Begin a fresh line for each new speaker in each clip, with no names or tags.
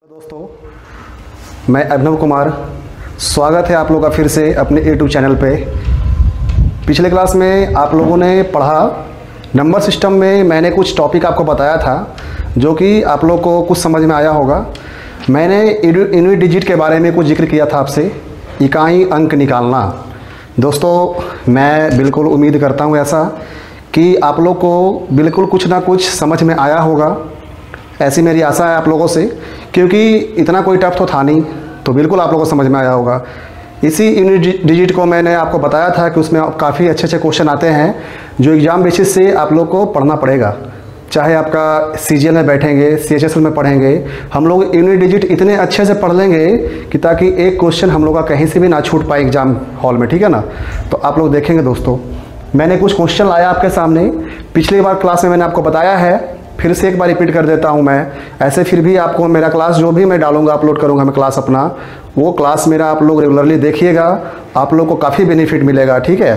दोस्तों, मैं अभिनव कुमार, स्वागत है आप लोगों का फिर से अपने यूट्यूब चैनल पे। पिछले क्लास में आप लोगों ने पढ़ा नंबर सिस्टम में मैंने कुछ टॉपिक आपको बताया था जो कि आप लोग को कुछ समझ में आया होगा। मैंने यूनिट डिजिट के बारे में कुछ जिक्र किया था आपसे, इकाई अंक निकालना। दोस्तों, मैं बिल्कुल उम्मीद करता हूँ ऐसा कि आप लोग को बिल्कुल कुछ ना कुछ समझ में आया होगा, ऐसी मेरी आशा है आप लोगों से, क्योंकि इतना कोई टफ तो था नहीं, तो बिल्कुल आप लोगों को समझ में आया होगा। इसी यूनिट डिजिट को मैंने आपको बताया था कि उसमें काफ़ी अच्छे अच्छे क्वेश्चन आते हैं जो एग्ज़ाम बेसिस से आप लोग को पढ़ना पड़ेगा। चाहे आपका सीजीएल में बैठेंगे, सीएचएसएल में पढ़ेंगे, हम लोग यूनिट डिजिट इतने अच्छे से पढ़ लेंगे कि ताकि एक क्वेश्चन हम लोग का कहीं से भी ना छूट पाए एग्ज़ाम हॉल में, ठीक है ना। तो आप लोग देखेंगे दोस्तों, मैंने कुछ क्वेश्चन लाया आपके सामने। पिछली बार क्लास में मैंने आपको बताया है, फिर से एक बार रिपीट कर देता हूं मैं। ऐसे फिर भी आपको मेरा क्लास जो भी मैं डालूंगा, अपलोड करूंगा मैं क्लास अपना, वो क्लास मेरा आप लोग रेगुलरली देखिएगा, आप लोग को काफ़ी बेनिफिट मिलेगा, ठीक है।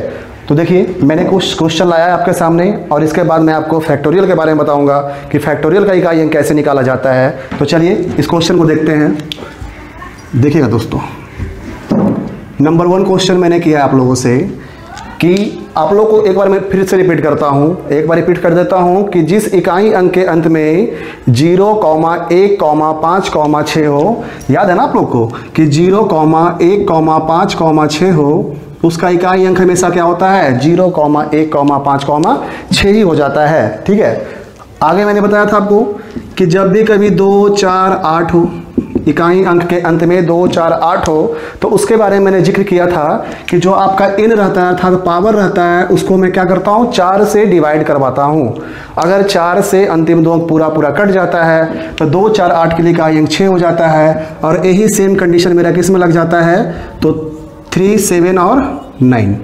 तो देखिए, मैंने कुछ क्वेश्चन लाया है आपके सामने और इसके बाद मैं आपको फैक्टोरियल के बारे में बताऊंगा कि फैक्टोरियल का इकाई अंक कैसे निकाला जाता है। तो चलिए इस क्वेश्चन को देखते हैं। देखिएगा दोस्तों, नंबर 1 क्वेश्चन मैंने किया आप लोगों से कि आप लोग को एक बार मैं फिर से रिपीट करता हूं, एक बार रिपीट कर देता हूं कि जिस इकाई अंक के अंत में 0, 1, 5, 6 हो, याद है ना आप लोग को कि 0, 1, 5, 6 हो, उसका इकाई अंक हमेशा क्या होता है? 0, 1, 5, 6 ही हो जाता है, ठीक है। आगे मैंने बताया था आपको कि जब भी कभी 2, 4, 8 हो, इकाई अंक के अंत में 2, 4, 8 हो, तो उसके बारे में मैंने जिक्र किया था कि जो आपका इन रहता है अर्थात पावर रहता है, उसको मैं क्या करता हूँ? 4 से डिवाइड करवाता हूँ। अगर 4 से अंतिम 2 अंक पूरा कट जाता है तो 2, 4, 8 के लिए इकाई अंक 6 हो जाता है। और यही सेम कंडीशन मेरा किस में लग जाता है? तो 3, 7 और 9,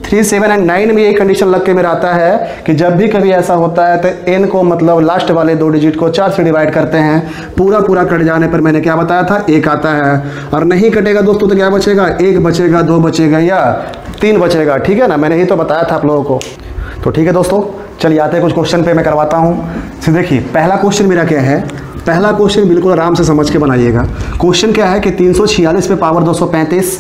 3, 7 और 9 में यही कंडीशन लग के मेरा आता है कि जब भी कभी ऐसा होता है तो n को मतलब लास्ट वाले 2 डिजिट को 4 से डिवाइड करते हैं, पूरा कट जाने पर मैंने क्या बताया था? 1 आता है। और नहीं कटेगा दोस्तों तो क्या बचेगा? 1 बचेगा, 2 बचेगा या 3 बचेगा, ठीक है ना। मैंने यही तो बताया था आप लोगों को। तो ठीक है दोस्तों, चलिए आते हैं कुछ क्वेश्चन पे मैं करवाता हूँ। तो देखिए, पहला क्वेश्चन मेरा क्या है? पहला क्वेश्चन बिल्कुल आराम से समझ के बनाइएगा। क्वेश्चन क्या है कि 346 पे पावर 235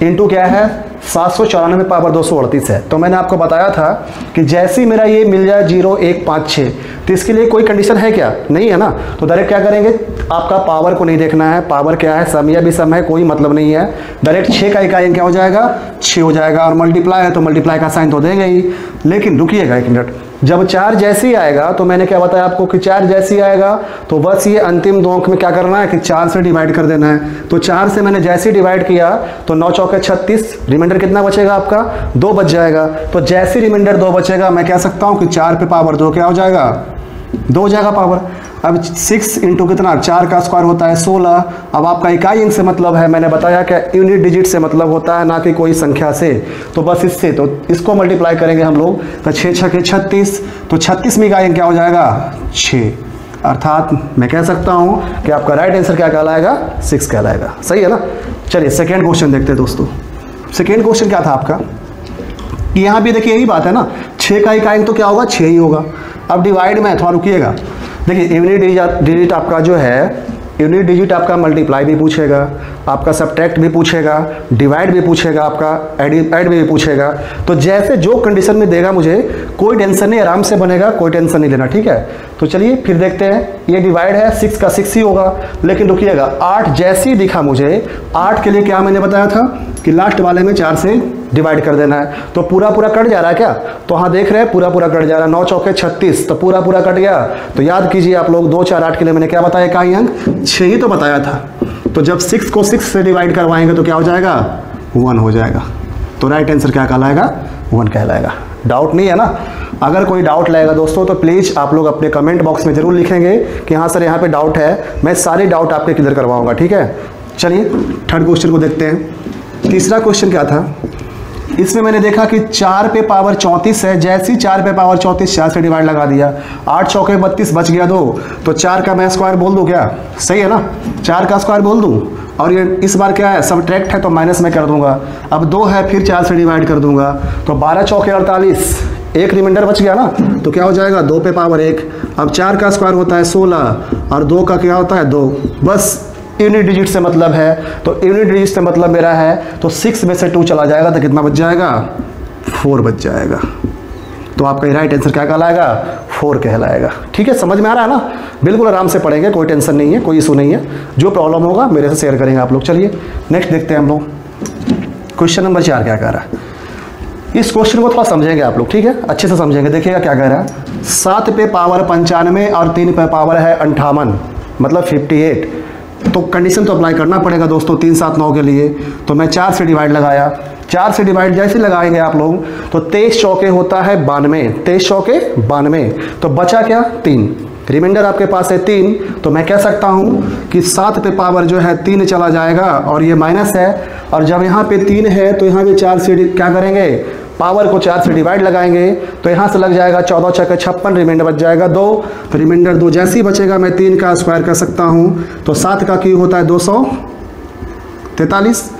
इंटू क्या है? 794 पावर 238 है। तो मैंने आपको बताया था कि जैसे ही मेरा ये मिल जाए 0, 1, 5, 6, तो इसके लिए कोई कंडीशन है क्या? नहीं है ना। तो डायरेक्ट क्या करेंगे? आपका पावर को नहीं देखना है, पावर क्या है, सम या भी सम है, कोई मतलब नहीं है। डायरेक्ट 6 का इकाई अंक क्या हो जाएगा? 6 हो जाएगा। और मल्टीप्लाई है तो मल्टीप्लाई का साइन तो देंगे ही। लेकिन रुकिएगा 1 मिनट, जब 4 जैसे ही आएगा तो मैंने क्या बताया आपको कि 4 जैसे ही आएगा तो बस ये अंतिम 2 अंक में क्या करना है कि 4 से डिवाइड कर देना है। तो 4 से मैंने जैसे ही डिवाइड किया तो 9 चौके 36, रिमाइंडर कितना बचेगा आपका? 2 बच जाएगा। तो जैसे रिमाइंडर 2 बचेगा, मैं कह सकता हूँ कि 4 पे पावर 2 क्या हो जाएगा? 2 हो जाएगा पावर। अब 6 इंटू कितना? 4 का स्क्वायर होता है 16। अब आपका इकाई अंक से मतलब है, मैंने बताया कि यूनिट डिजिट से मतलब होता है, ना कि कोई संख्या से। तो बस इससे, तो इसको मल्टीप्लाई करेंगे हम लोग तो 6 छके 36, तो 36 में इकाई अंक क्या हो जाएगा? 6। अर्थात मैं कह सकता हूँ कि आपका राइट आंसर क्या कहलाएगा? 6 कहलाएगा। सही है ना। चलिए सेकेंड क्वेश्चन देखते हैं दोस्तों। सेकेंड क्वेश्चन क्या था आपका कि यहाँ भी देखिए यही बात है ना, 6 का इकाई अंक तो क्या होगा? 6 ही होगा। अब डिवाइड में थोड़ा रुकिएगा, देखिए यूनिट डिजिट आपका जो है, यूनिट डिजिट आपका मल्टीप्लाई भी पूछेगा, आपका सब्ट्रैक्ट भी पूछेगा, डिवाइड भी पूछेगा, आपका ऐड भी पूछेगा। तो जैसे जो कंडीशन में देगा मुझे कोई टेंशन नहीं, आराम से बनेगा, कोई टेंशन नहीं लेना, ठीक है। तो चलिए फिर देखते हैं। ये डिवाइड है, 6 का 6 ही होगा। लेकिन रुकिएगा, 8 जैसे ही दिखा मुझे, 8 के लिए क्या मैंने बताया था कि लास्ट वाले में 4 से डिवाइड कर देना है। तो पूरा कट जा रहा है क्या? तो हाँ देख रहे हैं, पूरा कट जा रहा है। 9 चौके 36, तो पूरा कट गया। तो याद कीजिए आप लोग, 2, 4, 8 के लिए मैंने क्या बताया? इकाई अंक 6 ही तो बताया था। तो जब 6 को 6 से डिवाइड करवाएंगे तो क्या हो जाएगा? 1 हो जाएगा। तो राइट आंसर क्या कहलाएगा? 1 कहलाएगा। डाउट नहीं है ना। अगर कोई डाउट लगेगा दोस्तों तो प्लीज़ आप लोग अपने कमेंट बॉक्स में ज़रूर लिखेंगे कि हाँ सर यहाँ पे डाउट है, मैं सारे डाउट आपके क्लियर करवाऊंगा, ठीक है। चलिए थर्ड क्वेश्चन को देखते हैं। तीसरा क्वेश्चन क्या था? इसमें मैंने देखा कि 4 पे पावर 34 है। जैसे ही 4 पे पावर 34 4 से डिवाइड लगा दिया, 8 चौके 32 बच गया 2। तो 4 का मैं स्क्वायर बोल दूं क्या? सही है ना, 4 का स्क्वायर बोल दूं। और ये इस बार क्या है? सब्ट्रैक्ट है तो माइनस में कर दूंगा। अब 2 है, फिर 4 से डिवाइड कर दूंगा। तो 12 चौके 48, एक रिमाइंडर बच गया ना। तो क्या हो जाएगा 2 पे पावर 1। अब 4 का स्क्वायर होता है 16 और 2 का क्या होता है 2। बस यूनिट डिजिट से मतलब है, तो यूनिट डिजिट से मतलब मेरा है तो 6 में से 2 चला जाएगा तो कितना बच जाएगा 4 बच जाएगा। तो आपका राइट आंसर क्या कहलाएगा 4 कहलाएगा। ठीक है, समझ में आ रहा है ना? बिल्कुल आराम से पढ़ेंगे, कोई टेंशन नहीं है, कोई इशू नहीं है। जो प्रॉब्लम होगा मेरे से शेयर करेंगे आप लोग। चलिए नेक्स्ट देखते हैं हम लोग। क्वेश्चन नंबर 4 क्या कह रहा है, इस क्वेश्चन को थोड़ा समझेंगे आप लोग। ठीक है, अच्छे से समझेंगे। देखिएगा क्या कह रहा है, 7 पे पावर 95 और 3 पे पावर है 58 मतलब 58। तो कंडीशन तो अप्लाई करना पड़ेगा दोस्तों 3 7 9 के लिए। तो मैं 4 से डिवाइड लगाया, 4 से डिवाइड जैसे लगाएंगे आप लोग तो 23 चौके होता है 92, 23 चौके 92। तो बचा क्या 3, रिमाइंडर आपके पास है 3। तो मैं कह सकता हूँ कि 7 पे पावर जो है 3 चला जाएगा और ये माइनस है, और जब यहाँ पे 3 है तो यहाँ पे 4 से क्या करेंगे, पावर को 4 से डिवाइड लगाएंगे तो यहाँ से लग जाएगा 14 छक्के 56, रिमाइंडर बच जाएगा 2। तो रिमाइंडर 2 जैसे ही बचेगा मैं 3 का स्क्वायर कर सकता हूँ। तो 7 का क्यूब होता है 243।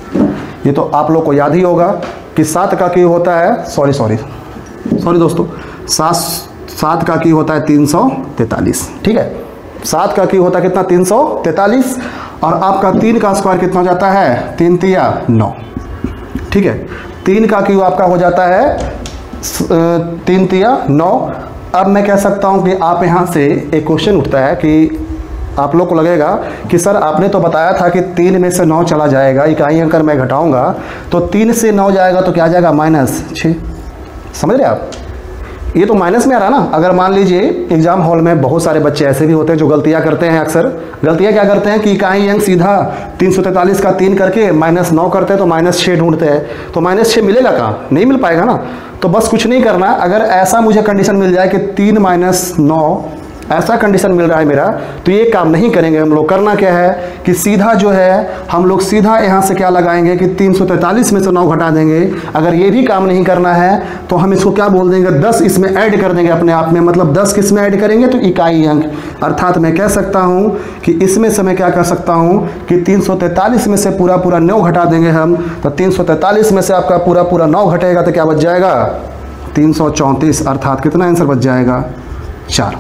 ये तो आप लोग को याद ही होगा कि 7 का क्यूब होता है सॉरी दोस्तों 7 का क्यूब होता है 343। ठीक है, 7 का क्यूब होता है कितना 343, और आपका 3 का स्क्वायर कितना हो जाता है 3 तिया 9। ठीक है, 3 का क्यूब आपका हो जाता है 3 तिया 9। अब मैं कह सकता हूं कि आप यहां से एक क्वेश्चन उठता है कि आप लोग को लगेगा कि सर आपने तो बताया था कि 3 में से 9 चला जाएगा, इकाई अंक मैं घटाऊंगा तो 3 से 9 जाएगा तो क्या आ जाएगा -6। समझ रहे आप, ये तो माइनस में आ रहा ना। अगर मान लीजिए एग्जाम हॉल में बहुत सारे बच्चे ऐसे भी होते हैं जो गलतियां करते हैं। अक्सर गलतियां क्या करते हैं कि इकाई अंक सीधा 343 का 3 करके -9 करते हैं तो -6 ढूंढते हैं। तो -6 मिलेगा कहाँ, नहीं मिल पाएगा ना। तो बस कुछ नहीं करना, अगर ऐसा मुझे कंडीशन मिल जाए कि 3 - 9 ऐसा कंडीशन मिल रहा है मेरा, तो ये काम नहीं करेंगे हम लोग। करना क्या है कि सीधा जो है हम लोग सीधा यहाँ से क्या लगाएंगे कि 343 में से 9 घटा देंगे। अगर ये भी काम नहीं करना है तो हम इसको क्या बोल देंगे 10 इसमें ऐड कर देंगे अपने आप में। मतलब 10 किस में ऐड करेंगे तो इकाई अंक, अर्थात मैं कह सकता हूँ कि इसमें से मैं क्या कर सकता हूँ कि 343 में से पूरा 9 घटा देंगे हम। तो 343 में से आपका पूरा 9 घटेगा तो क्या बच जाएगा 334, अर्थात कितना आंसर बच जाएगा 4।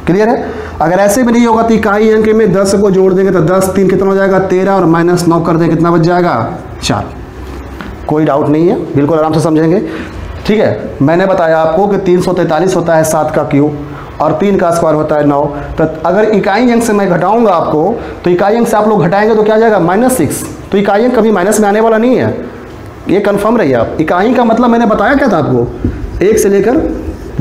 क्लियर है। अगर ऐसे भी नहीं होगा तो इकाई अंक में 10 को जोड़ देंगे तो 10 3 कितना हो जाएगा 13, और -9 कर देंगे कितना बच जाएगा 4। कोई डाउट नहीं है, बिल्कुल आराम से समझेंगे। ठीक है, मैंने बताया आपको कि 343 होता है 7 का क्यूब और 3 का स्क्वायर होता है 9। तो अगर इकाई अंक से मैं घटाऊंगा आपको तो इकाई अंक से आप लोग घटाएंगे तो क्या आ जाएगा -6। तो इकाई अंक कभी माइनस में आने वाला नहीं है, ये कंफर्म रहिए आप। इकाई का मतलब मैंने बताया क्या था आपको, 1 से लेकर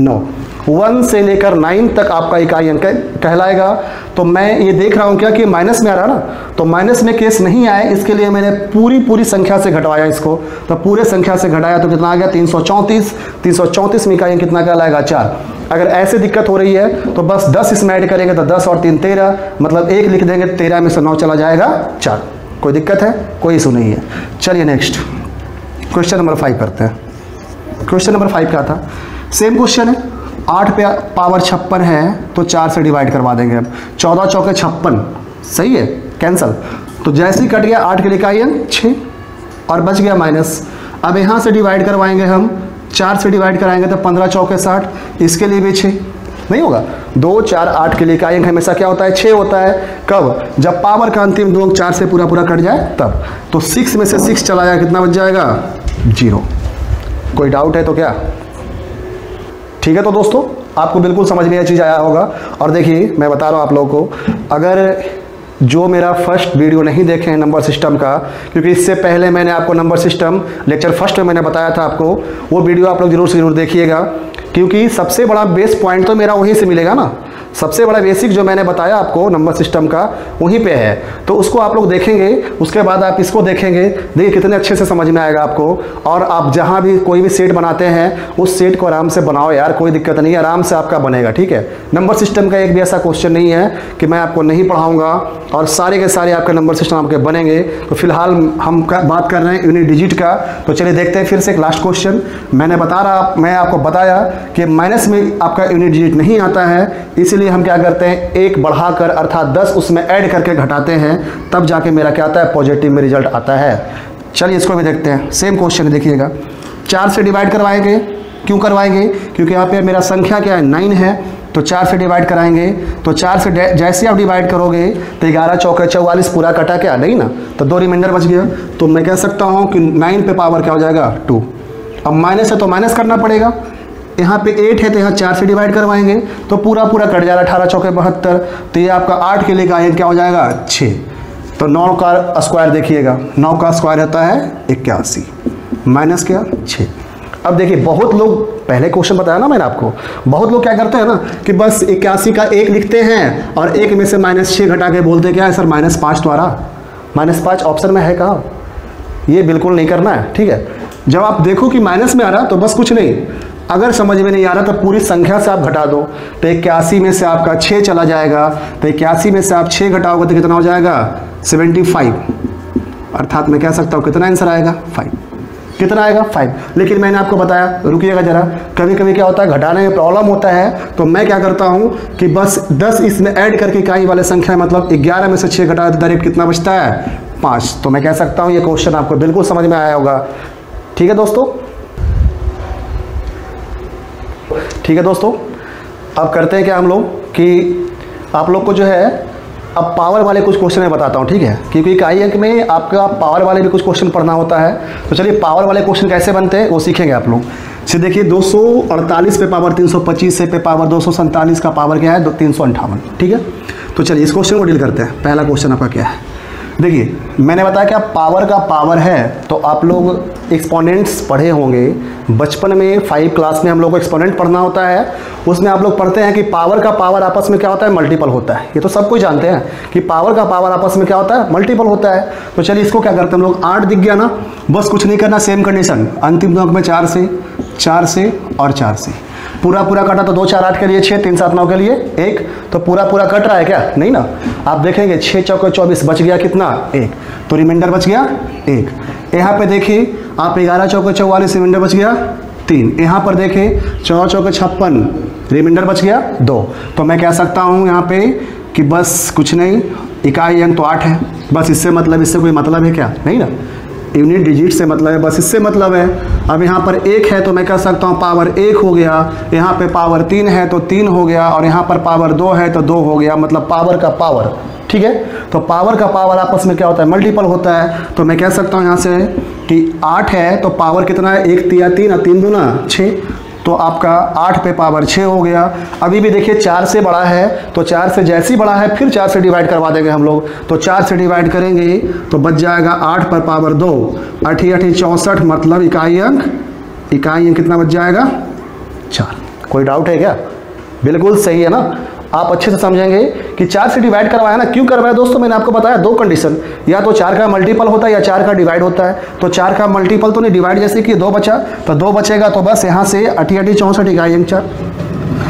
9, 1 से लेकर 9 तक आपका इकाई अंक कहलाएगा। तो मैं ये देख रहा हूँ क्या कि माइनस में आ रहा ना, तो माइनस में केस नहीं आए इसके लिए मैंने पूरी संख्या से घटवाया इसको। तो पूरे संख्या से घटाया तो कितना आ गया 334। 334 में इकाई अंक कितना कहलाएगा 4। अगर ऐसे दिक्कत हो रही है तो बस 10 इसमें ऐड करेंगे तो 10 और 3 13, मतलब 1 लिख देंगे, 13 में से 9 चला जाएगा 4। कोई दिक्कत है, कोई इशू नहीं है। चलिए नेक्स्ट क्वेश्चन नंबर 5 करते हैं। क्वेश्चन नंबर 5 क्या था, सेम क्वेश्चन है। 8 पे पावर 56 है तो 4 से डिवाइड करवा देंगे अब। 14 चौके 56, सही है, कैंसल। तो जैसे ही कट गया 8 के लिए इकाई अंक 6 और बच गया माइनस। अब यहाँ से डिवाइड करवाएंगे हम, 4 से डिवाइड कराएंगे तो 15 चौके 60, इसके लिए भी 6 नहीं होगा। 2 4 8 के लिए इकाई अंक हमेशा क्या होता है 6 होता है। कब, जब पावर का अंतिम 2 अंक 4 से पूरा कट जाए तब। तो 6 में से 6 चला जाए कितना बच जाएगा 0। कोई डाउट है तो क्या, ठीक है। तो दोस्तों आपको बिल्कुल समझ में यह चीज़ आया होगा। और देखिए मैं बता रहा हूँ आप लोगों को, अगर जो मेरा फर्स्ट वीडियो नहीं देखे हैं नंबर सिस्टम का, क्योंकि इससे पहले मैंने आपको नंबर सिस्टम लेक्चर फर्स्ट में मैंने बताया था आपको, वो वीडियो आप लोग जरूर देखिएगा। क्योंकि सबसे बड़ा बेस पॉइंट तो मेरा वहीं से मिलेगा ना। सबसे बड़ा बेसिक जो मैंने बताया आपको नंबर सिस्टम का वहीं पे है, तो उसको आप लोग देखेंगे, उसके बाद आप इसको देखेंगे। देखिए कितने अच्छे से समझ में आएगा आपको। और आप जहाँ भी कोई भी सेट बनाते हैं उस सेट को आराम से बनाओ यार, कोई दिक्कत नहीं है, आराम से आपका बनेगा। ठीक है, नंबर सिस्टम का एक भी ऐसा क्वेश्चन नहीं है कि मैं आपको नहीं पढ़ाऊँगा और सारे के सारे आपके नंबर सिस्टम आपके बनेंगे। तो फिलहाल हम बात कर रहे हैं यूनिट डिजिट का। तो चलिए देखते हैं फिर से एक लास्ट क्वेश्चन। मैं आपको बताया कि माइनस में आपका यूनिट डिजिट नहीं आता है, इसलिए हम क्या करते हैं 1 बढ़ाकर अर्थात 10 उसमें ऐड करके घटाते हैं, तब जाके मेरा क्या आता है पॉजिटिव में रिजल्ट आता है। चलिए इसको भी देखते हैं। सेम क्वेश्चन देखिएगा, 4 से डिवाइड करवाएंगे क्यों करवाएंगे? क्योंकि यहाँ पे मेरा संख्या क्या है 9 है, तो 4 से डिवाइड कराएंगे। तो 4 से जैसे आप डिवाइड करोगे तो 11 चौके 44 पूरा कटा क्या नहीं ना, तो 2 रिमाइंडर बच गया। तो मैं कह सकता हूँ कि 9 पे पावर क्या हो जाएगा 2। अब माइनस है तो माइनस करना पड़ेगा। यहाँ पे 8 है तो यहाँ 4 से डिवाइड करवाएंगे तो पूरा कट जाएगा, 18 चौके 72। तो ये आपका 8 के लिए का क्या हो जाएगा 6। तो 9 का स्क्वायर देखिएगा, 9 का स्क्वायर रहता है 81 माइनस क्या 6। अब देखिए बहुत लोग, पहले क्वेश्चन बताया ना मैंने आपको, बहुत लोग क्या करते हैं ना कि बस 81 का 1 लिखते हैं और 1 में से -6 घटा के बोलते क्या है सर -5 तो आ रहा, -5 ऑप्शन में है कहाँ। ये बिल्कुल नहीं करना है, ठीक है। जब आप देखो कि माइनस में आ रहा तो बस कुछ नहीं, अगर समझ में नहीं आ रहा तो पूरी संख्या से आप घटा दो। तो 81 में से आपका 6 चला जाएगा, तो 81 में से आप 6 घटाओगे तो कितना हो जाएगा 75। अर्थात मैं कह सकता हूँ कितना आंसर आएगा 5। कितना आएगा 5। लेकिन मैंने आपको बताया, रुकिएगा जरा, कभी कभी क्या होता है घटाने में प्रॉब्लम होता है, तो मैं क्या करता हूँ कि बस 10 इसमें ऐड करके इकाई वाले संख्या मतलब 11 में से 6 घटा तो डायरेक्ट कितना बचता है 5। तो मैं कह सकता हूँ ये क्वेश्चन आपको बिल्कुल समझ में आया होगा। ठीक है दोस्तों, ठीक है दोस्तों, अब करते हैं क्या हम लोग कि आप लोग को जो है अब पावर वाले कुछ क्वेश्चन मैं बताता हूँ, ठीक है, क्योंकि इकाई अंक में आपका पावर वाले भी कुछ क्वेश्चन पढ़ना होता है। तो चलिए पावर वाले क्वेश्चन कैसे बनते हैं वो सीखेंगे आप लोग। से देखिए 248 पे पावर 325 से पे पावर 247 का पावर क्या है 358, ठीक है। तो चलिए इस क्वेश्चन को डील करते हैं। पहला क्वेश्चन आपका क्या है, देखिए मैंने बताया कि आप पावर का पावर है, तो आप लोग एक्सपोनेंट्स पढ़े होंगे बचपन में, 5 क्लास में हम लोग को एक्सपोनेंट पढ़ना होता है। उसमें आप लोग पढ़ते हैं कि पावर का पावर आपस में क्या होता है मल्टीपल होता है। ये तो सब कोई जानते हैं कि पावर का पावर आपस में क्या होता है मल्टीपल होता है। तो चलिए इसको क्या करते हैं हम लोग, 8 दिख गया ना, बस कुछ नहीं करना, सेम कंडीशन, अंतिम दो अंक में 4 से और 4 से पूरा कटा। तो 2 4 8 के लिए 6, 3 7 9 के लिए 1, तो पूरा कट रहा है क्या नहीं ना। आप देखेंगे 6 चौके 24 बच गया कितना 1, तो रिमाइंडर बच गया 1। यहाँ पे देखिए आप 11 चौके 44 रिमाइंडर बच गया 3। यहाँ पर देखें 14 चौके 56 रिमाइंडर बच गया 2। तो मैं कह सकता हूँ यहाँ पे कि बस कुछ नहीं, इकाई अंक तो 8 है, बस इससे मतलब, इससे कोई मतलब है क्या नहीं ना, यूनिट डिजिट से मतलब है, बस इससे मतलब है। अब यहाँ पर 1 है तो मैं कह सकता हूँ पावर 1 हो गया, यहाँ पे पावर 3 है तो 3 हो गया, और यहाँ पर पावर 2 है तो 2 हो गया, मतलब पावर का पावर, ठीक है। तो पावर का पावर आपस में क्या होता है मल्टीपल होता है। तो मैं कह सकता हूँ यहाँ से कि 8 है तो पावर कितना है 1 3 3 और 3 दूना 6, तो आपका 8 पे पावर 6 हो गया। अभी भी देखिए 4 से बड़ा है, तो 4 से जैसे ही बड़ा है फिर 4 से डिवाइड करवा देंगे हम लोग। तो 4 से डिवाइड करेंगे तो बच जाएगा 8 पर पावर 2, 8 8 64, मतलब इकाई अंक कितना बच जाएगा 4। कोई डाउट है क्या? बिल्कुल सही है ना। आप अच्छे से समझेंगे कि 4 से डिवाइड करवाया ना, क्यों करवाया दोस्तों, मैंने आपको बताया 2 कंडीशन, या तो 4 का मल्टीपल होता है या 4 का डिवाइड होता है। तो 4 का मल्टीपल तो नहीं, डिवाइड जैसे कि 2 बचा, तो 2 बचेगा तो बस यहाँ से 8 8 64 इकाई अंक 4।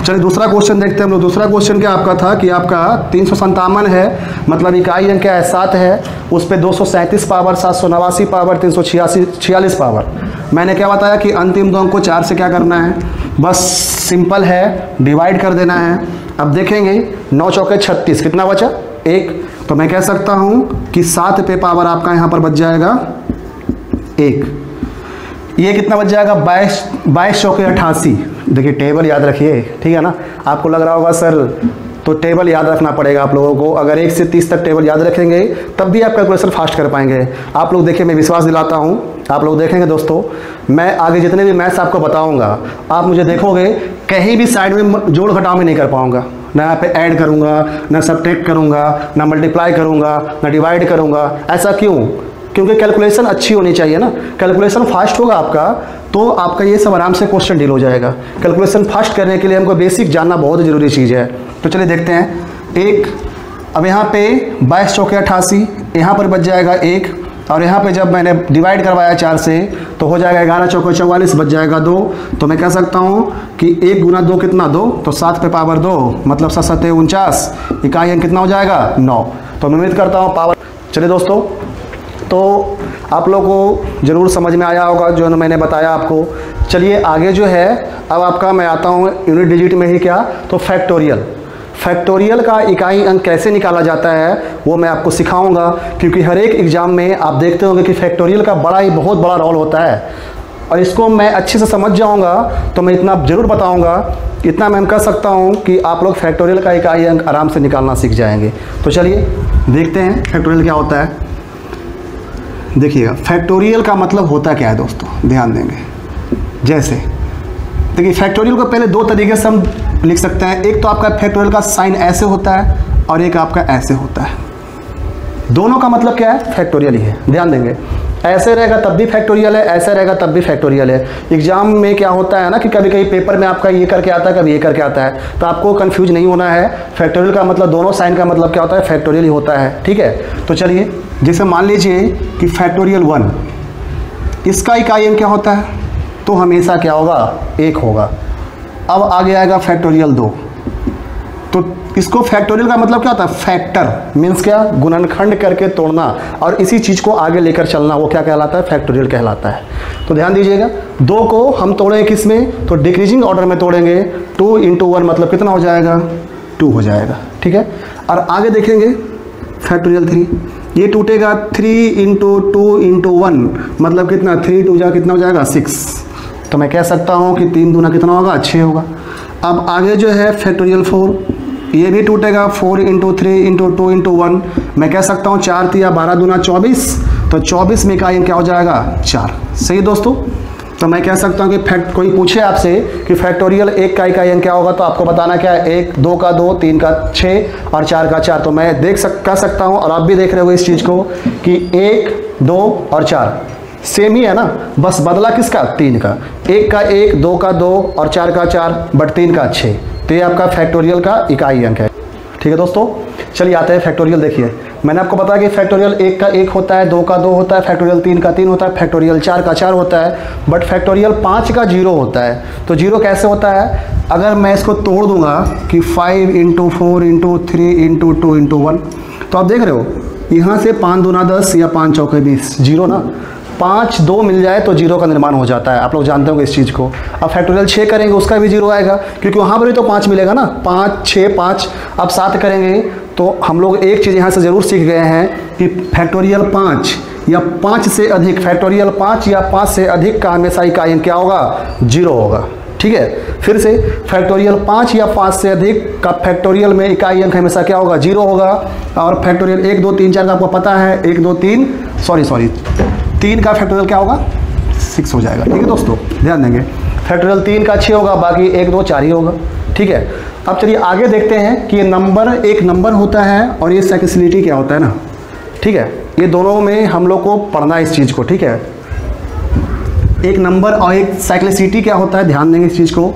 चलिए दूसरा क्वेश्चन देखते हैं हम लोग। दूसरा क्वेश्चन क्या आपका था कि आपका 357 है, मतलब इकाई अंक क्या है 7 है, उस पर 237 पावर, 789 पावर, 346 पावर। मैंने क्या बताया कि अंतिम 2 अंक को 4 से क्या करना है, बस सिंपल है, डिवाइड कर देना है। अब देखेंगे 9 चौके 36 कितना बचा 1, तो मैं कह सकता हूँ कि 7 पे पावर आपका यहाँ पर बच जाएगा 1। ये कितना बच जाएगा 22 चौके 88। देखिए टेबल याद रखिए, ठीक है ना। आपको लग रहा होगा सर तो टेबल याद रखना पड़ेगा आप लोगों को, अगर 1 से 30 तक टेबल याद रखेंगे तब भी आप कैलकुलेशन फास्ट कर पाएंगे। आप लोग देखिए, मैं विश्वास दिलाता हूँ, आप लोग देखेंगे दोस्तों, मैं आगे जितने भी मैथ्स आपको बताऊंगा आप मुझे देखोगे कहीं भी साइड में जोड़ घटाव में नहीं कर पाऊंगा, ना यहाँ पे ऐड करूंगा, ना सब्ट्रैक्ट करूंगा, ना मल्टीप्लाई करूंगा, ना डिवाइड करूंगा। ऐसा क्यों? क्योंकि कैलकुलेशन अच्छी होनी चाहिए ना। कैलकुलेशन फास्ट होगा आपका तो आपका ये सब आराम से क्वेश्चन डील हो जाएगा। कैलकुलेशन फास्ट करने के लिए हमको बेसिक जानना बहुत ज़रूरी चीज़ है। तो चलिए देखते हैं। 1, अब यहाँ पे 22 चौके 88, यहाँ पर बच जाएगा 1, और यहाँ पे जब मैंने डिवाइड करवाया 4 से तो हो जाएगा 11 चौके 44, बच जाएगा 2। तो मैं कह सकता हूँ कि 1 गुना 2 कितना 2, तो 7 पे पावर 2, मतलब 7 7 49, इकाई अंक कितना हो जाएगा 9। तो मैं उम्मीद करता हूँ पावर। चलिए दोस्तों, तो आप लोगों को ज़रूर समझ में आया होगा जो मैंने बताया आपको। चलिए आगे जो है, अब आपका मैं आता हूँ यूनिट डिजिट में ही क्या, तो फैक्टोरियल का इकाई अंक कैसे निकाला जाता है वो मैं आपको सिखाऊंगा, क्योंकि हर एक एग्जाम में आप देखते होंगे कि फैक्टोरियल का बहुत बड़ा रोल होता है। और इसको मैं अच्छे से समझ जाऊंगा तो मैं इतना ज़रूर बताऊंगा, इतना मैं कर सकता हूं कि आप लोग फैक्टोरियल का इकाई अंक आराम से निकालना सीख जाएंगे। तो चलिए देखते हैं फैक्टोरियल क्या होता है। देखिएगा फैक्टोरियल का मतलब होता क्या है दोस्तों, ध्यान देंगे। जैसे देखिए फैक्टोरियल को पहले दो तरीके से हम लिख सकते हैं। एक तो आपका फैक्टोरियल का साइन ऐसे होता है और एक आपका ऐसे होता है। दोनों का मतलब क्या है, फैक्टोरियल ही है। ध्यान देंगे, ऐसे रहेगा तब भी फैक्टोरियल है, ऐसे रहेगा तब भी फैक्टोरियल है। एग्जाम में क्या होता है ना कि कभी कभी पेपर में आपका ये करके आता है, कभी ये करके आता है, तो आपको कंफ्यूज नहीं होना है। फैक्टोरियल का मतलब दोनों साइन का मतलब क्या होता है, फैक्टोरियल ही होता है। ठीक है, तो चलिए जैसे मान लीजिए कि फैक्टोरियल 1, इसका इकाई अंक क्या होता है, तो हमेशा क्या होगा, 1 होगा। अब आगे आएगा फैक्टोरियल 2, तो इसको फैक्टोरियल का मतलब क्या होता है, फैक्टर मीन्स क्या, गुणनखंड करके तोड़ना और इसी चीज़ को आगे लेकर चलना, वो क्या कहलाता है, फैक्टोरियल कहलाता है। तो ध्यान दीजिएगा, 2 को हम तोड़ेंगे किस में, तो डिक्रीजिंग ऑर्डर में तोड़ेंगे। 2 × 1 मतलब कितना हो जाएगा, 2 हो जाएगा। ठीक है, और आगे देखेंगे फैक्टोरियल 3, ये टूटेगा 3 × 2 × 1 मतलब कितना, 3 × 2 जा कितना हो जाएगा, 6। तो मैं कह सकता हूँ कि 3 दूना कितना होगा, 6 होगा। अब आगे जो है फैक्टोरियल 4, ये भी टूटेगा 4 × 3 × 2 × 1, मैं कह सकता हूँ 4 × 3 = 12 दूना 24, तो 24 में इकाई क्या हो जाएगा, 4। सही दोस्तों, तो मैं कह सकता हूँ कि कोई पूछे आपसे कि फैक्टोरियल 1 का इकाई अंक क्या होगा, तो आपको बताना क्या है, 1, 2 का 2, 3 का 6 और 4 का 4। तो मैं कह सकता हूँ, और आप भी देख रहे हो इस चीज़ को कि 1, 2 और 4 सेम ही है ना, बस बदला किसका, 3 का। 1 का 1, 2 का 2 और 4 का 4 बट 3 का 6। तो ये आपका फैक्टोरियल का इकाई अंक है। ठीक है दोस्तों, चलिए आते हैं फैक्टोरियल। देखिए मैंने आपको बताया कि फैक्टोरियल 1 का 1 होता है, 2 का 2 होता है, फैक्टोरियल 3 का 3 होता है, फैक्टोरियल 4 का 4 होता है, बट फैक्टोरियल 5 का 0 होता है। तो 0 कैसे होता है, अगर मैं इसको तोड़ दूंगा कि 5 × 4 × 3 × 2 × 1, तो आप देख रहे हो यहाँ से 5 दूना 10 या 5 चौके 20, 0 ना, 5 2 मिल जाए तो 0 का निर्माण हो जाता है। आप लोग जानते होंगे इस चीज़ को। अब फैक्टोरियल 6 करेंगे उसका भी 0 आएगा, क्योंकि वहाँ पर भी तो 5 मिलेगा ना, 5 6 5। अब 7 करेंगे तो हम लोग एक चीज़ यहाँ से ज़रूर सीख गए हैं कि फैक्टोरियल 5 या 5 से अधिक, फैक्टोरियल 5 या 5 से अधिक का हमेशा इकाई अंक क्या होगा, 0 होगा। ठीक है, फिर से फैक्टोरियल 5 या 5 से अधिक का फैक्टोरियल में इकाई अंक हमेशा क्या होगा, 0 होगा। और फैक्टोरियल 1 2 3 4 का आपको पता है, 1 2 3 3 का फैक्टोरियल क्या होगा, 6 हो जाएगा। ठीक है दोस्तों, ध्यान देंगे, फैक्टोरियल 3 का 6 होगा, बाकी 1 2 4 ही होगा। ठीक है, अब चलिए आगे देखते हैं कि ये नंबर, एक नंबर होता है और ये साइक्लिसिटी क्या होता है ना। ठीक है, ये दोनों में हम लोग को पढ़ना है इस चीज़ को। ठीक है, एक नंबर और एक साइक्लिसिटी क्या होता है, ध्यान देंगे इस चीज़ को।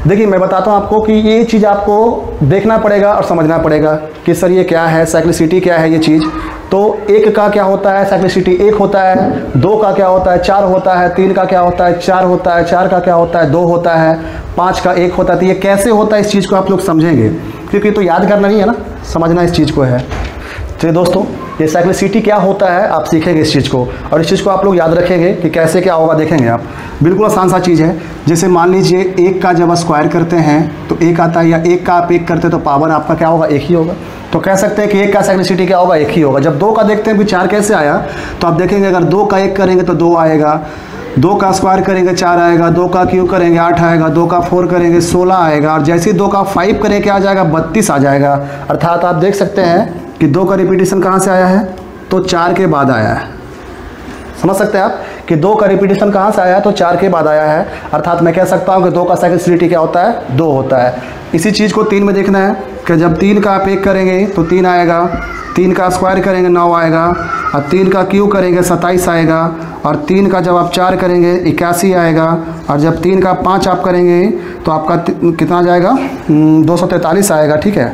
देखिए मैं बताता हूँ आपको कि ये चीज़ आपको देखना पड़ेगा और समझना पड़ेगा कि सर ये क्या है, साइक्लिसिटी क्या है ये चीज़। तो 1 का क्या होता है, साइक्लिसिटी 1 होता है। 2 का क्या होता है, 4 होता है। 3 का क्या होता है, 4 होता है। 4 का क्या होता है, 2 होता है। 5 का 1 होता है। तो ये कैसे होता है इस चीज़ को आप लोग समझेंगे, क्योंकि तो याद करना नहीं है ना, समझना इस चीज़ को है। चलिए दोस्तों, ये साइक्लिसिटी क्या होता है आप सीखेंगे इस चीज़ को, और इस चीज़ को आप लोग याद रखेंगे कि कैसे क्या होगा, देखेंगे आप। बिल्कुल आसान सा चीज़ है। जैसे मान लीजिए 1 का जब स्क्वायर करते हैं तो 1 आता है, या 1 का आप 1 करते हैं तो पावर आपका क्या होगा, 1 ही होगा। तो कह सकते हैं कि 1 का साइक्लिसिटी क्या होगा, 1 ही होगा। जब 2 का देखते हैं कि 4 कैसे आया, तो आप देखेंगे अगर 2 का 1 करेंगे तो 2 आएगा, 2 का स्क्वायर करेंगे 4 आएगा, 2 का क्यूब करेंगे 8 आएगा, 2 का 4 करेंगे 16 आएगा, और जैसे ही 2 का 5 करें क्या आ जाएगा, 32 आ जाएगा। अर्थात आप देख सकते हैं कि 2 का रिपीटेशन कहाँ से आया है, तो 4 के बाद आया है। समझ सकते हैं आप कि 2 का रिपीटेशन कहाँ से आया है, तो 4 के बाद आया है। अर्थात मैं कह सकता हूँ कि 2 का साइक्लिसिटी क्या होता है, 2 होता है। इसी चीज़ को 3 में देखना है कि जब 3 का आप 1 करेंगे तो 3 आएगा, 3 का स्क्वायर करेंगे 9 आएगा, और 3 का क्यूब करेंगे 27 आएगा, और 3 का जब आप 4 करेंगे 81 आएगा, और जब 3 का 5 आप करेंगे तो आपका कितना जाएगा, 243 आएगा। ठीक है,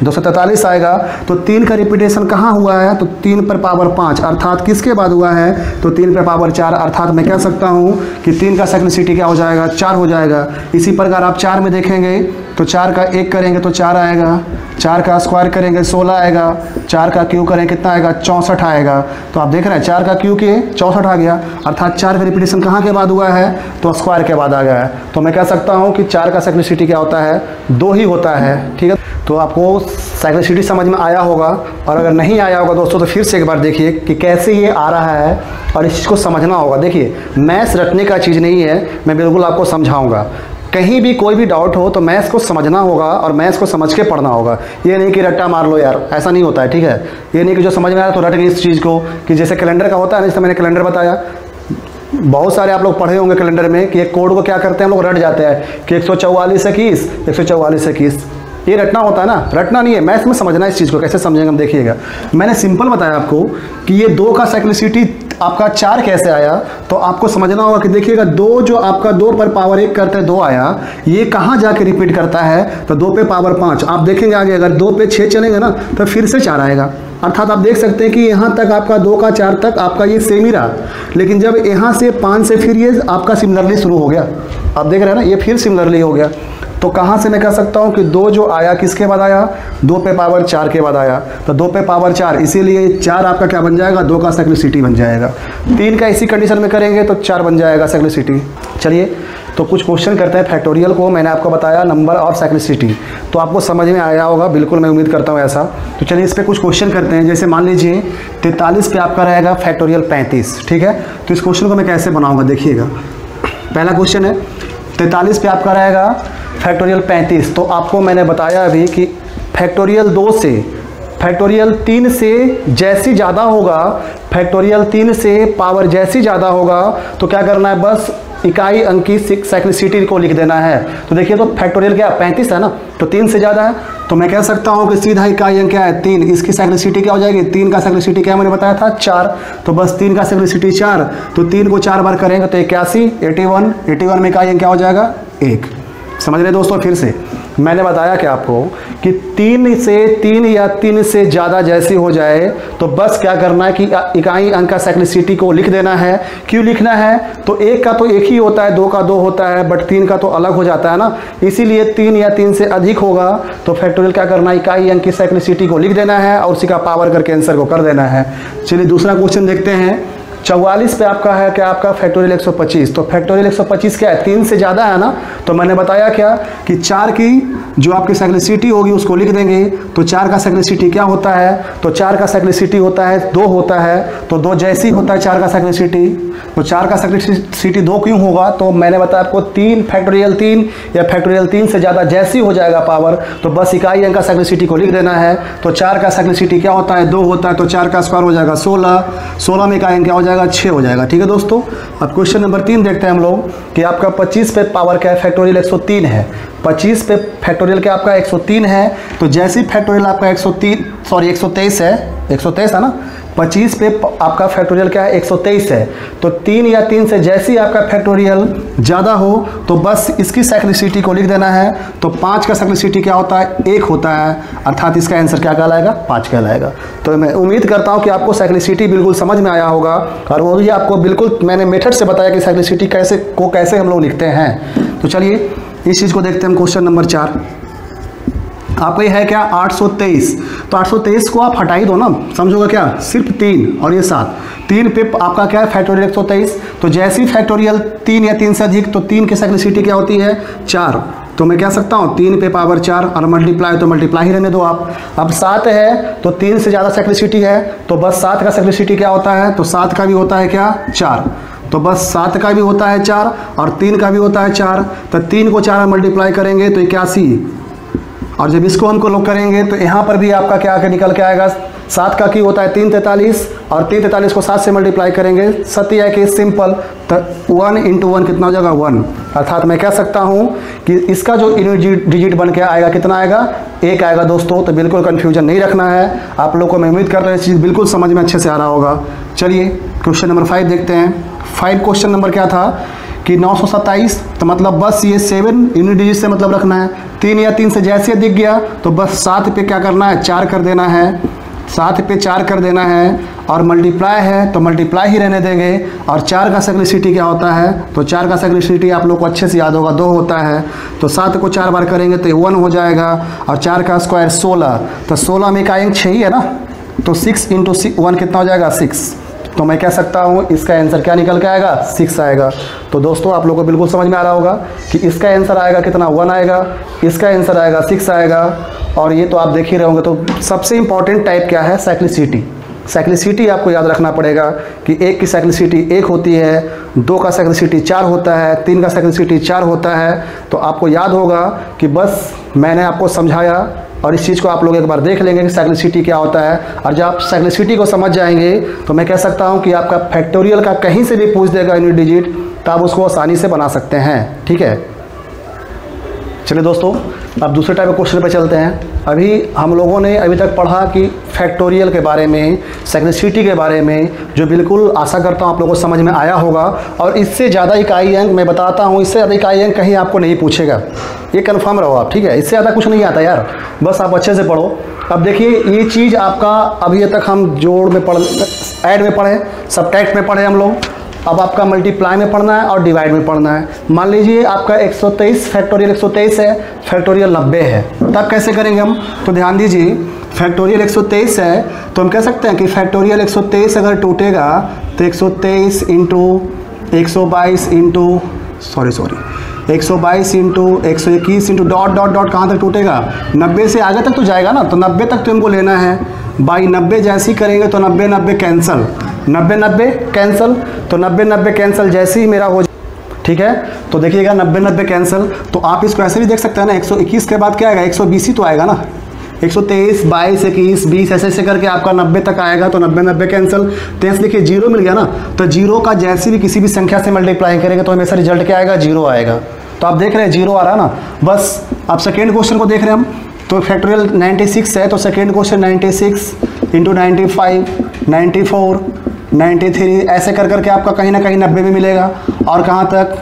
243 आएगा। तो 3 का रिपीटेशन कहाँ हुआ है, तो 3 पर पावर 5, अर्थात किसके बाद हुआ है, तो 3 पर पावर 4। अर्थात मैं कह सकता हूँ कि 3 का साइक्लिसिटी क्या हो जाएगा, 4 हो जाएगा। इसी प्रकार आप 4 में देखेंगे तो 4 का 1 करेंगे तो 4 आएगा, 4 का स्क्वायर करेंगे 16 आएगा, 4 का क्यूब करेंगे कितना आएगा, 64 आएगा। तो आप देख रहे हैं 4 का क्यूब के 64 आ गया। अर्थात 4 का रिपीटेशन कहाँ के बाद हुआ है, तो स्क्वायर के बाद आ गया है। तो मैं कह सकता हूँ कि 4 का साइक्लिसिटी क्या होता है, 2 ही होता है। ठीक है, तो आपको साइक्लिसिटी समझ में आया होगा, और अगर नहीं आया होगा दोस्तों तो फिर से एक बार देखिए कि कैसे ये आ रहा है और इस चीज़ को समझना होगा। देखिए मैथ्स रटने का चीज़ नहीं है, मैं बिल्कुल आपको समझाऊंगा। कहीं भी कोई भी डाउट हो तो मैथ्स को समझना होगा और मैथ्स को समझ के पढ़ना होगा। ये नहीं कि रट्टा मार लो यार, ऐसा नहीं होता है, ठीक है। ये नहीं कि जो समझ में आया तो रट गई इस चीज़ को, कि जैसे कैलेंडर का होता है ना, जैसे मैंने कैलेंडर बताया, बहुत सारे आप लोग पढ़े होंगे कैलेंडर में कि एक कोड को क्या करते हैं हम लोग, रट जाते हैं कि 144 21, ये रटना होता है ना, रटना नहीं है, मैथ्स में समझना है इस चीज़ को। कैसे समझेंगे हम देखिएगा। मैंने सिंपल बताया आपको कि ये 2 का साइक्लिसिटी आपका 4 कैसे आया, तो आपको समझना होगा कि देखिएगा 2 जो आपका 2 पर पावर 1 करते 2 आया, ये कहाँ जाके रिपीट करता है, तो 2 पे पावर 5। आप देखेंगे आगे अगर 2 पे 6 चलेंगे ना तो फिर से 4 आएगा। अर्थात आप देख सकते हैं कि यहाँ तक आपका 2 का 4 तक आपका ये सेम ही रहा, लेकिन जब यहाँ से 5 से फिर ये आपका सिमिलरली शुरू हो गया। आप देख रहे हैं ना, ये फिर सिमिलरली हो गया। तो कहाँ से मैं कह सकता हूँ कि 2 जो आया किसके बाद आया, 2 पे पावर 4 के बाद आया, तो 2 पे पावर 4, इसीलिए 4 आपका क्या बन जाएगा, 2 का साइक्लिसिटी बन जाएगा। 3 का इसी कंडीशन में करेंगे तो 4 बन जाएगा साइक्लिसिटी। चलिए तो कुछ क्वेश्चन करते हैं फैक्टोरियल को। मैंने आपको बताया नंबर और साइक्लिसिटी, तो आपको समझ में आया होगा, बिल्कुल मैं उम्मीद करता हूँ ऐसा। तो चलिए इस पर कुछ क्वेश्चन करते हैं। जैसे मान लीजिए 43 पे आपका रहेगा फैक्टोरियल 35, ठीक है। तो इस क्वेश्चन को मैं कैसे बनाऊँगा देखिएगा। पहला क्वेश्चन है 43 पे आपका रहेगा फैक्टोरियल 35, तो आपको मैंने बताया अभी कि फैक्टोरियल 2 से फैक्टोरियल 3 से जैसी ज़्यादा होगा, फैक्टोरियल 3 से पावर जैसी ज़्यादा होगा तो क्या करना है, बस इकाई अंक की साइक्लिसिटी को लिख देना है। तो देखिए तो फैक्टोरियल क्या 35 है ना, तो 3 से ज़्यादा है, तो मैं कह सकता हूँ कि सीधा इकाई अंक क्या है 3, इसकी साइक्लिसिटी क्या हो जाएगी, 3 का साइक्लिसिटी क्या मैंने बताया था 4, तो बस 3 का साइक्लिसिटी 4, तो 3 को 4 बार करेंगे तो 81, 81 में इकाई अंक क्या हो जाएगा 1। समझ रहे दोस्तों, फिर से मैंने बताया कि आपको कि 3 से 3 या 3 से ज़्यादा जैसी हो जाए तो बस क्या करना है कि इकाई अंक का साइक्लिसिटी को लिख देना है। क्यों लिखना है, तो 1 का तो 1 ही होता है, 2 का 2 होता है, बट 3 का तो अलग हो जाता है ना, इसीलिए 3 या 3 से अधिक होगा तो फैक्टोरियल क्या करना है, इकाई अंक की साइक्लिसिटी को लिख देना है और उसी का पावर करके आंसर को कर देना है। चलिए दूसरा क्वेश्चन देखते हैं। 44 पे आपका है क्या, आपका फैक्टोरियल 125, तो फैक्टोरियल 125 क्या है, 3 से ज़्यादा है ना, तो मैंने बताया क्या कि 4 की जो आपकी साइक्लिसिटी होगी उसको लिख देंगे। तो 4 का साइक्लिसिटी क्या होता है, तो 4 का साइक्लिसिटी होता है 2 होता है, तो 2 जैसी होता है 4 का साइक्लिसिटी, तो 4 का साइक्लिसिटी 2 क्यों होगा, तो मैंने बताया आपको 3 फैक्टोरियल 3 या फैक्टोरियल 3 से ज़्यादा जैसी हो जाएगा पावर, तो बस इकाई अंक का साइक्लिसिटी को लिख देना है। तो 4 का साइक्लिसिटी क्या होता है 2 होता है, तो 4 का स्क्वायर हो जाएगा 16, 16 में इकाई अंक क्या हो जाएगा 6 हो जाएगा। ठीक है दोस्तों, अब क्वेश्चन नंबर 3 देखते हैं हम लोग कि आपका 25 पे पावर क्या है, फैक्टोरियल 103 है। 25 पे फैक्टोरियल क्या आपका 103 है, तो जैसी फैक्टोरियल आपका 123 है, 123 है ना, 25 पे आपका फैक्टोरियल क्या है 123 है, तो 3 या 3 से जैसी आपका फैक्टोरियल ज़्यादा हो तो बस इसकी साइक्लिसिटी को लिख देना है। तो 5 का साइक्लिसिटी क्या होता है 1 होता है, अर्थात इसका आंसर क्या कहलाएगा 5 कहलाएगा। तो मैं उम्मीद करता हूँ कि आपको साइक्लिसिटी बिल्कुल समझ में आया होगा और वो भी आपको बिल्कुल मैंने मेथड से बताया कि साइक्लिसिटी कैसे हम लोग लिखते हैं। तो चलिए इस चीज़ को देखते हैं हम। क्वेश्चन नंबर 4 आपका ये है क्या 823, तो 823 को आप हटा ही दो ना, समझोगा क्या सिर्फ 3 और ये 7, 3 पे आपका क्या है फैक्टोरियल 123, तो जैसी फैक्टोरियल 3 या 3 से अधिक तो 3 की साइक्लिसिटी क्या होती है 4, तो मैं कह सकता हूँ 3 पे पावर 4 और मल्टीप्लाई तो मल्टीप्लाई ही रहने दो आप। अब 7 है तो 3 से ज़्यादा साइक्लिसिटी है, तो बस 7 का साइक्लिसिटी क्या होता है, तो 7 का भी होता है क्या 4, तो बस 7 का भी होता है 4 और 3 का भी होता है 4, तो 3 को 4 मल्टीप्लाई करेंगे तो 81, और जब इसको हमको लोग करेंगे तो यहाँ पर भी आपका क्या आके निकल के आएगा, 7 का की होता है 343 और 343 को 7 से मल्टीप्लाई करेंगे, सत्य है कि सिंपल, तो 1 × 1 कितना हो जाएगा 1, अर्थात मैं कह सकता हूँ कि इसका जो डिजिट बन के आएगा कितना आएगा 1 आएगा दोस्तों। तो बिल्कुल कन्फ्यूजन नहीं रखना है आप लोग को, मैं उम्मीद करता हूँ इस चीज़ बिल्कुल समझ में अच्छे से आ रहा होगा। चलिए क्वेश्चन नंबर 5 देखते हैं। 5 क्वेश्चन नंबर क्या था कि 927, तो मतलब बस ये 7 यूनिट डिजिट से मतलब रखना है, 3 या 3 से जैसे दिख गया तो बस 7 पे क्या करना है 4 कर देना है, 7 पे 4 कर देना है, और मल्टीप्लाई है तो मल्टीप्लाई ही रहने देंगे। और 4 का साइक्लिसिटी क्या होता है, तो 4 का साइक्लिसिटी आप लोग को अच्छे से याद होगा 2 होता है, तो 7 को 4 बार करेंगे तो 1 हो जाएगा, और 4 का स्क्वायर 16, तो 16 में इकाई 6 ही है ना, तो 6 × 1 कितना हो जाएगा 6, तो मैं कह सकता हूँ इसका आंसर क्या निकल के आएगा, 6 आएगा। तो दोस्तों आप लोगों को बिल्कुल समझ में आ रहा होगा कि इसका आंसर आएगा कितना, 1 आएगा, इसका आंसर आएगा 6 आएगा। और ये तो आप देख ही रहे होंगे। तो सबसे इंपॉर्टेंट टाइप क्या है, साइक्लिसिटी। साइक्लिसिटी आपको याद रखना पड़ेगा कि 1 की साइक्लिसिटी 1 होती है, 2 का साइक्लिसिटी 4 होता है, 3 का साइक्लिसिटी 4 होता है। तो आपको याद होगा कि बस मैंने आपको समझाया और इस चीज़ को आप लोग एक बार देख लेंगे कि साइक्लिसिटी क्या होता है। और जब आप साइक्लिसिटी को समझ जाएंगे तो मैं कह सकता हूं कि आपका फैक्टोरियल का कहीं से भी पूछ देगा यूनिट डिजिट, तो आप उसको आसानी से बना सकते हैं। ठीक है, चलिए दोस्तों अब दूसरे टाइप के क्वेश्चन पे चलते हैं। अभी हम लोगों ने अभी तक पढ़ा कि फैक्टोरियल के बारे में, साइक्लिसिटी के बारे में, जो बिल्कुल आशा करता हूँ आप लोगों को समझ में आया होगा। और इससे ज़्यादा इकाई अंक मैं बताता हूँ, इससे ज़्यादा इकाई अंक कहीं आपको नहीं पूछेगा, ये कन्फर्म रहो आप। ठीक है, इससे ज़्यादा कुछ नहीं आता यार, बस आप अच्छे से पढ़ो। अब देखिए ये चीज़ आपका अभी तक हम जोड़ में ऐड में पढ़े, सबट्रैक्ट में पढ़े हम लोग। अब आपका मल्टीप्लाई में पढ़ना है और डिवाइड में पढ़ना है। मान लीजिए आपका 123 फैक्टोरियल 123 है, फैक्टोरियल 90 है, तब कैसे करेंगे हम? तो ध्यान दीजिए, फैक्टोरियल 123 है तो हम कह सकते हैं कि फैक्टोरियल 123 अगर टूटेगा तो 123 into 122 into 122 into 121 into dot dot dot कहाँ तक टूटेगा? 90 से आगे तक तो जाएगा ना, तो 90 तक तो हमको लेना है। बाई 90 जैसे ही करेंगे तो 90 90 कैंसल, 90 90 कैंसल, तो 90 90 कैंसल जैसे ही मेरा हो, ठीक है। तो देखिएगा 90 90 कैंसल, तो आप इसको ऐसे भी देख सकते हैं ना, 121 के बाद क्या आएगा, 120 ही तो आएगा ना। 123 22 21 20 ऐसे ऐसे करके आपका 90 तक आएगा, तो 90 90 कैंसल। तो ऐसे देखिए जीरो मिल गया ना, तो जीरो का जैसे भी किसी भी संख्या से मल्टीप्लाई करेंगे तो हमेशा रिजल्ट क्या आएगा, जीरो आएगा। तो आप देख रहे हैं जीरो आ रहा है ना। बस अब सेकेंड क्वेश्चन को देख रहे हैं हम, तो फैक्टोरियल 96 है, तो सेकेंड क्वेश्चन 96 इंटू 95 94 93 ऐसे कर करके आपका कहीं ना कहीं 90 में मिलेगा, और कहाँ तक,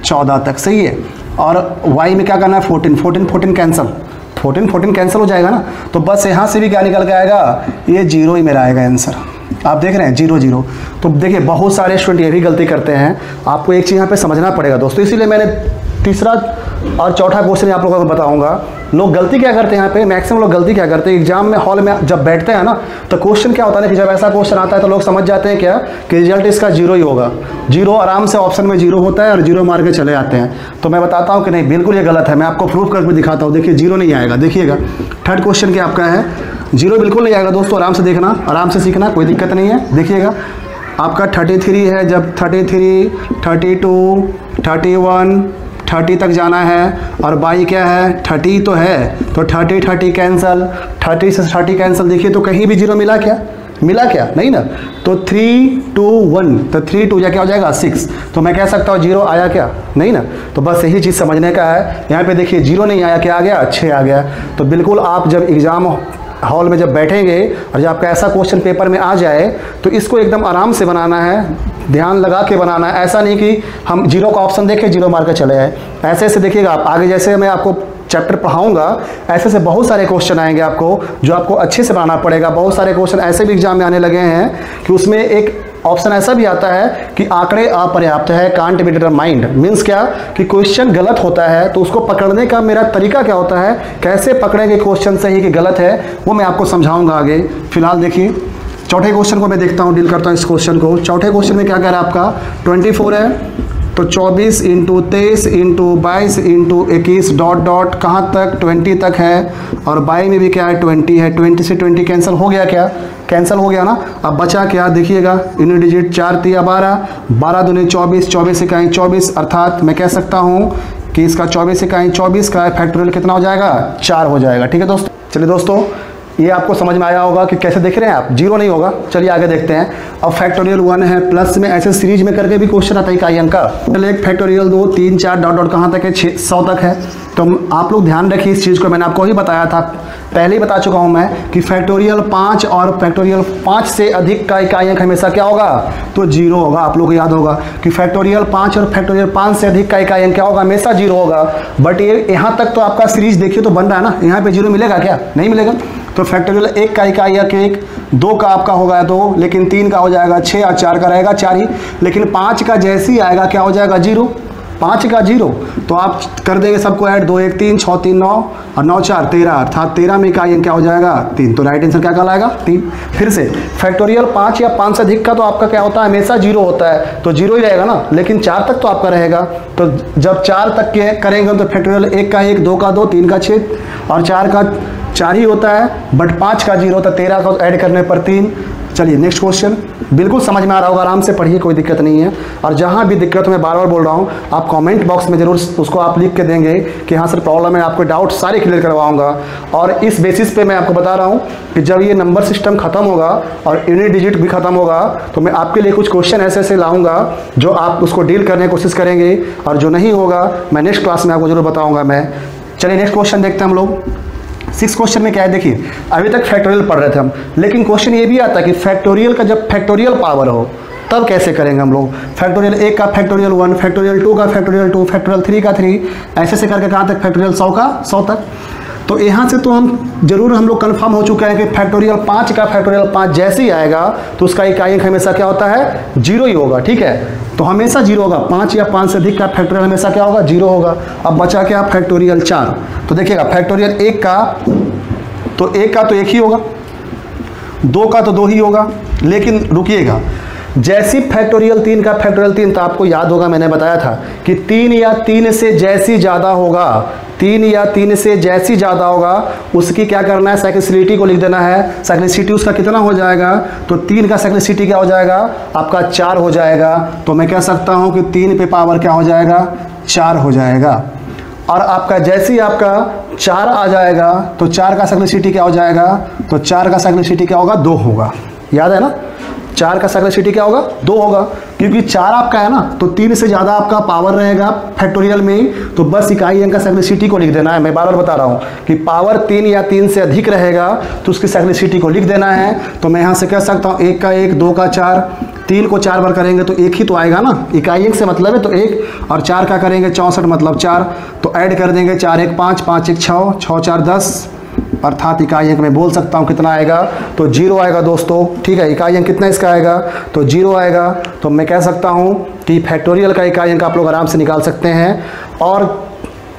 14 तक। सही है। और y में क्या करना है, 14 14 14 कैंसिल, 14 14 कैंसिल हो जाएगा ना। तो बस यहाँ से भी क्या निकल के आएगा, ये जीरो ही मेरा आएगा आंसर। आप देख रहे हैं जीरो जीरो। तो देखिए बहुत सारे स्टूडेंट ये भी गलती करते हैं, आपको एक चीज़ यहाँ पे समझना पड़ेगा दोस्तों, इसीलिए मैंने तीसरा और चौथा क्वेश्चन आप लोगों को बताऊंगा। लोग गलती क्या करते हैं यहाँ पे, मैक्सिमम लोग गलती क्या करते हैं, एग्जाम में हॉल में जब बैठते हैं ना, तो क्वेश्चन क्या होता है कि जब ऐसा क्वेश्चन आता है तो लोग समझ जाते हैं क्या कि रिजल्ट इसका जीरो ही होगा। जीरो आराम से ऑप्शन में जीरो होता है और जीरो मार के चले जाते हैं। तो मैं बताता हूँ कि नहीं, बिल्कुल ये गलत है। मैं आपको प्रूफ करके दिखाता हूँ। देखिए जीरो नहीं आएगा, देखिएगा थर्ड क्वेश्चन क्या आपका है, जीरो बिल्कुल नहीं आएगा दोस्तों। आराम से देखना, आराम से सीखना, कोई दिक्कत नहीं है। देखिएगा आपका 33 है, जब 33 32 31 30 तक जाना है, और बाई क्या है, 30 तो है, तो 30 30 कैंसिल, 30 से 30 कैंसिल। देखिए तो कहीं भी जीरो मिला क्या, मिला क्या, नहीं ना। तो 3 2 1, तो 3 2 या क्या हो जाएगा 6। तो मैं कह सकता हूँ जीरो आया क्या, नहीं ना। तो बस यही चीज़ समझने का है। यहाँ पे देखिए जीरो नहीं आया, क्या आ गया, 6 आ गया। तो बिल्कुल आप जब एग्ज़ाम हॉल में जब बैठेंगे और जब आपका ऐसा क्वेश्चन पेपर में आ जाए तो इसको एकदम आराम से बनाना है, ध्यान लगा के बनाना है। ऐसा नहीं कि हम जीरो का ऑप्शन देखें जीरो मार के चले आए। ऐसे ऐसे देखिएगा आप आगे, जैसे मैं आपको चैप्टर पढ़ाऊंगा ऐसे से बहुत सारे क्वेश्चन आएंगे आपको, जो आपको अच्छे से बनाना पड़ेगा। बहुत सारे क्वेश्चन ऐसे भी एग्जाम में आने लगे हैं कि उसमें एक ऑप्शन ऐसा भी आता है कि आंकड़े अपर्याप्त है, कांट बी डिटरमाइंड। मीन्स क्या कि क्वेश्चन गलत होता है, तो उसको पकड़ने का मेरा तरीका क्या होता है, कैसे पकड़ेंगे क्वेश्चन सही कि गलत है, वो मैं आपको समझाऊंगा आगे। फिलहाल देखिए चौथे क्वेश्चन को मैं देखता हूँ, डील करता हूँ इस क्वेश्चन को। चौथे क्वेश्चन में क्या कह रहा है आपका, 24 है, तो 24 into 23 into 22 into 21 dot dot कहाँ तक, 20 तक है। और बाई में भी क्या है, 20 है। 20 से 20 कैंसिल हो गया क्या, कैंसिल हो गया ना। अब बचा क्या, देखिएगा यूनिट डिजिट 4 3 12, 12 दूनी 24, 24 से कहीं 24, अर्थात मैं कह सकता हूँ कि इसका 24 से कहीं 24 का फैक्टोरियल कितना हो जाएगा, 4 हो जाएगा। ठीक है दोस्तों। चलिए दोस्तों ये आपको समझ में आया होगा कि कैसे देख रहे हैं आप, जीरो नहीं होगा। चलिए आगे देखते हैं। अब फैक्टोरियल 1 है, प्लस में ऐसे सीरीज में करके भी क्वेश्चन आता है इकाई अंक का। चलिए एक फैक्टोरियल 2 3 4 डॉट डॉट कहाँ तक है, 100 तक है। तो आप लोग ध्यान रखिए इस चीज़ को, मैंने आपको ही बताया था, पहले ही बता चुका हूँ मैं कि फैक्टोरियल 5 और फैक्टोरियल 5 से अधिक का इकाई अंक हमेशा क्या होगा, तो जीरो होगा। आप लोग को याद होगा कि फैक्टोरियल 5 और फैक्टोरियल 5 से अधिक का इकाई अंक क्या होगा, हमेशा जीरो होगा। बट ये यहाँ तक तो आपका सीरीज देखिए तो बन रहा है ना, यहाँ पे जीरो मिलेगा क्या, नहीं मिलेगा। तो फैक्टोरियल 1 का इकाई अंक 1, 2 का आपका होगा 2, लेकिन 3 का हो जाएगा 6 और 4 का रहेगा 4 ही। लेकिन 5 का जैसे ही आएगा क्या हो जाएगा, जीरो। 5 का 0, तो आप कर देंगे सबको ऐड, 2 1 3 6 3 9 और 9 4 13, अर्थात 13 में इकाई क्या हो जाएगा 3, तो राइट आंसर क्या कहलाएगा 3। फिर से फैक्टोरियल 5 या 5 से अधिक का तो आपका क्या होता है, हमेशा 0 होता है, तो 0 ही रहेगा ना, लेकिन 4 तक तो आपका रहेगा। तो जब 4 तक के करेंगे तो फैक्टोरियल 1 का 1, 2 का 2, 3 का 6 और 4 का 4 ही होता है, बट 5 का 0 होता है, 13 का ऐड करने पर 3। चलिए नेक्स्ट क्वेश्चन, बिल्कुल समझ में आ रहा होगा, आराम से पढ़िए, कोई दिक्कत नहीं है। और जहाँ भी दिक्कत मैं बार बार बोल रहा हूँ, आप कमेंट बॉक्स में जरूर उसको आप लिख के देंगे कि हाँ सर प्रॉब्लम है, आपको डाउट सारे क्लियर करवाऊंगा। और इस बेसिस पे मैं आपको बता रहा हूँ कि जब ये नंबर सिस्टम खत्म होगा और यूनिट डिजिट भी खत्म होगा, तो मैं आपके लिए कुछ क्वेश्चन ऐसे ऐसे लाऊंगा जो आप उसको डील करने की कोशिश करेंगे, और जो नहीं होगा मैं नेक्स्ट क्लास में आपको जरूर बताऊँगा मैं। चलिए नेक्स्ट क्वेश्चन देखते हैं हम लोग। 6 क्वेश्चन में क्या है, देखिए अभी तक फैक्टोरियल पढ़ रहे थे हम, लेकिन क्वेश्चन ये भी आता है कि फैक्टोरियल का जब फैक्टोरियल पावर हो तब कैसे करेंगे हम लोग। फैक्टोरियल 1 का फैक्टोरियल 1, फैक्टोरियल 2 का फैक्टोरियल 2, फैक्टोरियल 3 का 3, ऐसे से करके कहाँ तक, फैक्टोरियल 100 का 100 तक। तो यहाँ से तो हम लोग कंफर्म हो चुके हैं कि फैक्टोरियल 5 का फैक्टोरियल 5 जैसे ही आएगा तो उसका इकाई अंक हमेशा क्या होता है, 0 ही होगा, ठीक है। तो हमेशा 0 होगा, 5 या 5 से अधिक का फैक्टोरियल हमेशा क्या होगा, 0 होगा। अब बचा क्या, फैक्टोरियल 4। तो देखिएगा फैक्टोरियल 1 का तो 1 का तो 1 ही होगा, 2 का तो 2 ही होगा, लेकिन रुकिएगा, जैसी फैक्टोरियल 3 का फैक्टोरियल 3, तो आपको याद होगा मैंने बताया था कि 3 या 3 से जैसी ज़्यादा होगा, 3 या 3 से जैसी ज़्यादा होगा उसकी क्या करना है, साइक्लिसिटी को लिख देना है। साइक्लिसिटी उसका कितना हो जाएगा, तो 3 का साइक्लिसिटी क्या हो जाएगा आपका 4 हो जाएगा। तो मैं कह सकता हूँ कि 3 पे पावर क्या हो जाएगा, 4 हो जाएगा। और आपका जैसे ही आपका 4 आ जाएगा तो 4 का साइक्लिसिटी क्या हो जाएगा, तो 4 का साइक्लिसिटी क्या होगा, 2 होगा। याद है ना, 4 का साइक्लिसिटी क्या होगा, 2 होगा, क्योंकि 4 आपका है ना, तो 3 से ज़्यादा आपका पावर रहेगा फैक्टोरियल में, तो बस इकाई अंक का साइक्लिसिटी को लिख देना है। मैं बार बार बता रहा हूँ कि पावर 3 या 3 से अधिक रहेगा तो उसकी साइक्लिसिटी को लिख देना है। तो मैं यहाँ से कह सकता हूँ 1 का 1, 2 का 4, 3 को 4 बार करेंगे तो 1 ही तो आएगा ना, इकाई अंक से मतलब है तो 1, और 4 का करेंगे 64 मतलब 4, तो ऐड कर देंगे 4 1 5, 5 1 6, 6 4 10, अर्थात इकाई अंक मैं बोल सकता हूँ कितना आएगा, तो 0 आएगा दोस्तों, ठीक है। इकाई अंक कितना इसका आएगा, तो 0 आएगा। तो मैं कह सकता हूँ कि फैक्टोरियल का इकाई अंक आप लोग आराम से निकाल सकते हैं। और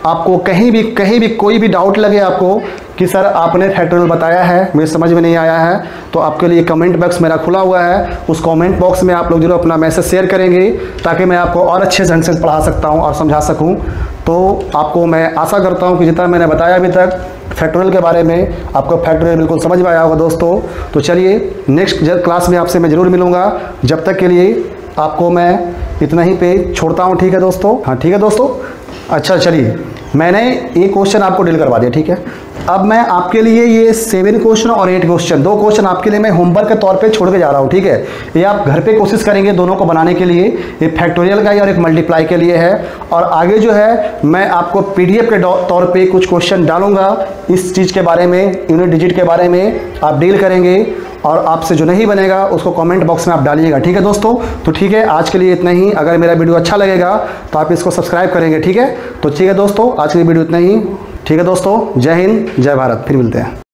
आपको कहीं भी कोई भी डाउट लगे आपको कि सर आपने फैक्टोरियल बताया है मुझे समझ में नहीं आया है, तो आपके लिए कमेंट बॉक्स मेरा खुला हुआ है, उस कमेंट बॉक्स में आप लोग जरूर अपना मैसेज शेयर करेंगे ताकि मैं आपको और अच्छे ढंग से पढ़ा सकता हूँ और समझा सकूँ। तो आपको मैं आशा करता हूँ कि जितना मैंने बताया अभी तक फैक्टोरियल के बारे में, आपको फैक्टोरियल बिल्कुल समझ में आया होगा दोस्तों। तो चलिए नेक्स्ट क्लास में आपसे मैं ज़रूर मिलूँगा, जब तक के लिए आपको मैं इतना ही पे छोड़ता हूँ, ठीक है दोस्तों। हाँ ठीक है दोस्तों, अच्छा चलिए मैंने ये क्वेश्चन आपको डील करवा दिया, ठीक है। अब मैं आपके लिए ये 7 क्वेश्चन और 8 क्वेश्चन, 2 क्वेश्चन आपके लिए मैं होमवर्क के तौर पे छोड़ के जा रहा हूँ, ठीक है। ये आप घर पे कोशिश करेंगे दोनों को बनाने के लिए, ये फैक्टोरियल का ही और एक मल्टीप्लाई के लिए है। और आगे जो है मैं आपको PDF के तौर पे कुछ क्वेश्चन डालूंगा इस चीज़ के बारे में, यूनिट डिजिट के बारे में आप डील करेंगे, और आपसे जो नहीं बनेगा उसको कमेंट बॉक्स में आप डालिएगा, ठीक है दोस्तों। तो ठीक है, आज के लिए इतना ही। अगर मेरा वीडियो अच्छा लगेगा तो आप इसको सब्सक्राइब करेंगे, ठीक है। तो ठीक है दोस्तों, आज के लिए वीडियो इतना ही, ठीक है दोस्तों। जय हिंद, जय भारत, फिर मिलते हैं।